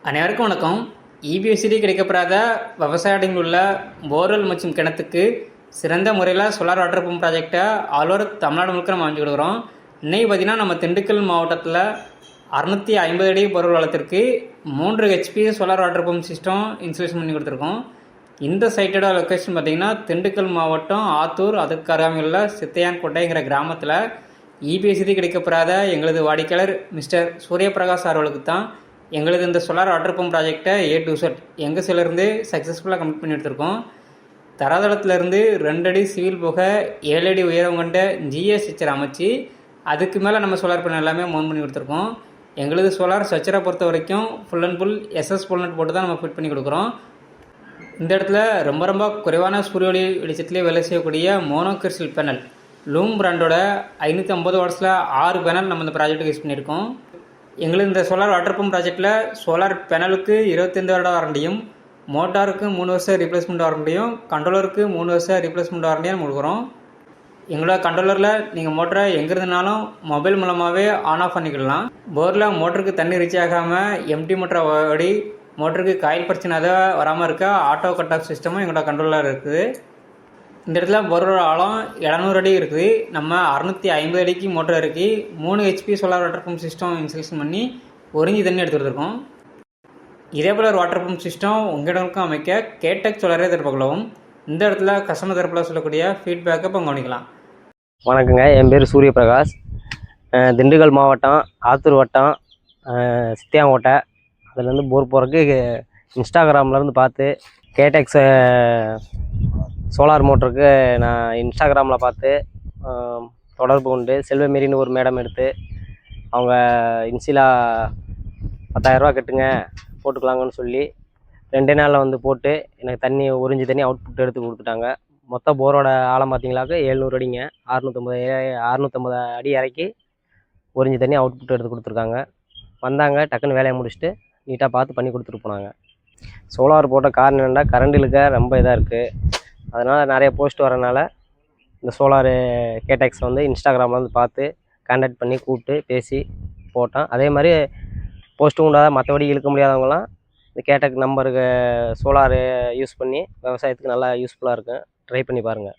அனைவருக்கும் வணக்கம். இபிஎஸ்சிடி கிடைக்கப்படாத விவசாயிகள் உள்ள போர்வெல் மற்றும் கிணத்துக்கு சிறந்த முறையில் சோலார் வாட்டர் பம்ப் ப்ராஜெக்டை ஆல் ஓவர் தமிழ்நாடு முழுக்க நம்ம அமைச்சு கொடுக்குறோம். இன்றைக்கி பார்த்திங்கன்னா நம்ம திண்டுக்கல் மாவட்டத்தில் 650 அடி போர்வெல் வளத்திற்கு 3 HP solar water pump system installation பண்ணி கொடுத்துருக்கோம். இந்த சைட்டோட லொக்கேஷன் பார்த்திங்கன்னா திண்டுக்கல் மாவட்டம் ஆத்தூர், அதுக்கு அருகாமையுள்ள சித்தையான்கோட்டைங்கிற கிராமத்தில் இபிஎஸ்சிடி கிடைக்கப்படாத எங்களது வாடிக்கையாளர் மிஸ்டர் சூரியபிரகாஷ் அவர்களுக்கு தான் எங்களது இந்த சோலார் வாட்டர் பம்ப் ப்ராஜெக்டை A to Z எங்கள் சிலருந்து சக்ஸஸ்ஃபுல்லாக கம்ப்ளீட் பண்ணி எடுத்திருக்கோம். தராதளத்துலேருந்து 2 அடி சிவில் போக 7 அடி உயரம் கொண்ட ஜிஎஸ் ஸ்ட்ரக்சர் அமைச்சு அதுக்கு மேலே நம்ம சோலார் பேனல் எல்லாமே மவுண்ட் பண்ணி கொடுத்துருக்கோம். எங்களது சோலார் ஸ்ட்ரக்சரை பொறுத்த வரைக்கும் ஃபுல் அண்ட் ஃபுல் SS போல்நட் போட்டு தான் நம்ம ஃபிட் பண்ணி கொடுக்குறோம். இந்த இடத்துல ரொம்ப குறைவான சூரிய ஒளி வெளிச்சத்துலேயே வேலை செய்யக்கூடிய மோனோ கிறிஸ்டல் பேனல் லூம் பிராண்டோட 550 வாட்ஸில் 6 பேனல் நம்ம இந்த ப்ராஜெக்ட்டுக்கு யூஸ் பண்ணியிருக்கோம். எங்களுக்கு இந்த சோலார் வாட்டர் பம்ப் ப்ராஜெக்டில் சோலார் பேனலுக்கு 25 வருட வாரண்டியும், மோட்டாருக்கு 3 வருஷம் ரீப்ளேஸ்மெண்ட் வாரண்டியும், கண்ட்ரோலருக்கு 3 வருஷம் ரீப்ளேஸ்மெண்ட் வாரண்டியும் கொடுக்குறோம். எங்களோட கண்ட்ரோலரில் நீங்கள் மோட்டரை எங்கே இருந்தாலும் மொபைல் மூலமாகவே ஆன் ஆஃப் பண்ணிக்கலாம். போரில் மோட்டருக்கு தண்ணி ரீச் ஆகாமல் எம்டி மோட்டரை ஓடி மோட்டருக்கு காயில் பிரச்சனை எதாவது வராமல் இருக்க ஆட்டோ கட் ஆஃப் சிஸ்டமும் எங்களோட கண்ட்ரோலர் இருக்குது. இந்த இடத்துல போரோட ஆழம் 700 அடி இருக்குது. நம்ம 650 அடிக்கு மோட்டர் இறக்கி 3 HP solar water pump system installation பண்ணி ஒரிஞ்சி தண்ணி எடுத்துருக்கோம். இதே போல் ஒரு வாட்டர் பம்ப் சிஸ்டம் உங்கள் இடங்களுக்கும் அமைக்க கேடெக் சோலாரே எதிர்பார்க்கலாம். இந்த இடத்துல கஸ்டமர் தரப்பில் சொல்லக்கூடிய ஃபீட்பேக்கை இப்போ கவனிக்கலாம். வணக்கங்க, என் பேர் சூரியபிரகாஷ். திண்டுக்கல் மாவட்டம் ஆத்தூர் வட்டம் சித்தியாங்கோட்டை. அதுலேருந்து போர் போகிறதுக்கு இன்ஸ்டாகிராம்லேருந்து பார்த்து கேடெக்ஸ் சோலார் மோட்டருக்கு நான் இன்ஸ்டாகிராமில் பார்த்து தொடர்பு கொண்டு செல்வமேரின்னு ஒரு மேடம் எடுத்து அவங்க இன்சிலாக 10,000 ரூபா கட்டுங்க போட்டுக்கலாங்கன்னு சொல்லி 2 நாளில் வந்து போட்டு எனக்கு தண்ணி ஒரிஞ்சி தண்ணி அவுட்புட் எடுத்து கொடுத்துட்டாங்க. மொத்த போரோட ஆழம் பார்த்தீங்களாக்க 700 அடிங்க. 650 அடி இறக்கி ஒரிஞ்சி தண்ணி அவுட்புட் எடுத்து கொடுத்துருக்காங்க. வந்தாங்க, டக்குன்னு வேலையை முடிச்சுட்டு நீட்டாக பார்த்து பண்ணி கொடுத்துட்டு போனாங்க. சோலார் போட்ட காரணம் என்னென்னா கரண்ட் இழுக்க ரொம்ப இதாக இருக்குது. அதனால் நிறைய போஸ்ட் வரனால இந்த சோலாரு கேடெக்ஸ் வந்து இன்ஸ்டாகிராமில் வந்து பார்த்து கான்டாக்ட் பண்ணி கூப்பிட்டு பேசி போட்டோம். அதே மாதிரி போஸ்ட்டு உண்டாத மற்றபடி இழுக்க முடியாதவங்களாம் இந்த கேடெக் நம்பருக்கு சோலாரு யூஸ் பண்ணி விவசாயத்துக்கு நல்லா யூஸ்ஃபுல்லாக இருக்கும். ட்ரை பண்ணி பாருங்கள்.